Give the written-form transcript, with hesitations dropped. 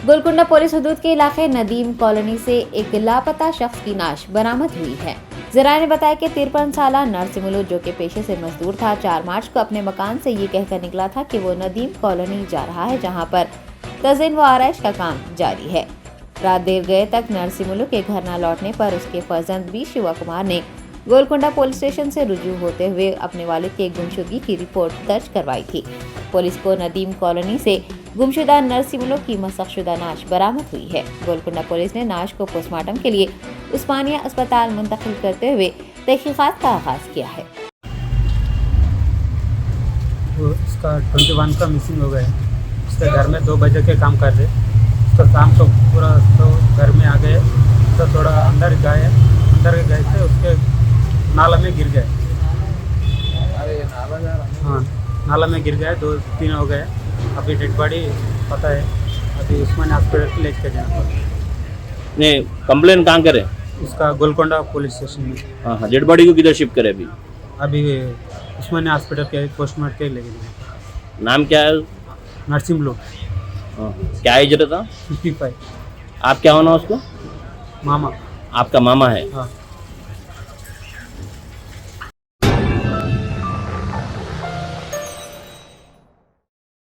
Golconda police हदूद के इलाके नदीम कॉलोनी से एक लापता शख्स की लाश बरामद हुई है। जराये ने बताया कि 53 साला नरसिमुलू जो के पेशे से मजदूर था 4 मार्च को अपने मकान से ये कहकर निकला था कि वो नदीम कॉलोनी जा रहा है, जहां पर तज़ीन व आरइश का काम जारी है। रात देर गए तक नरसिमुलू के घर न लौटने पर उसके फर्जंद बी शिवा कुमार ने गोलकुंडा पुलिस स्टेशन से रुजू होते हुए अपने वालिद की गुमशुदगी की रिपोर्ट दर्ज करवाई थी। पुलिस को नदीम कॉलोनी से गुमशुदा नरसिमुलू की मसखशुदा नाश बरामद हुई है। गोलकुंडा पुलिस ने नाश को पोस्टमार्टम के लिए उस्मानिया अस्पताल मुंतकिल करते हुए तहकीकात का आगाज किया है। वो इसका 21 का मिसिंग हो गया। उसके घर में 2 बजे के काम कर रहे, उसका काम तो पूरा तो घर में आ गए, तो थोड़ा अंदर गए थे, उसके नाला में गिर गए। अरे नाला जा रहा। हाँ, नाला में गिर गए, 2-3 हो गए। अभी डेड बॉडी पता है, अभी उस्मानिया हॉस्पिटल ले के जाना पड़ा। ने कंप्लेन कहाँ करे? उसका गोलकुंडा पुलिस स्टेशन में। हाँ, डेड बॉडी को किधर शिफ्ट करे अभी? अभी उस्मानिया हॉस्पिटल के पोस्टमार्टम के लेके गए। नाम क्या है? नरसिमुलू। हाँ, क्या एज रहता? 55। आप क्या होना उसको? मामा। आपका मामा है? हाँ।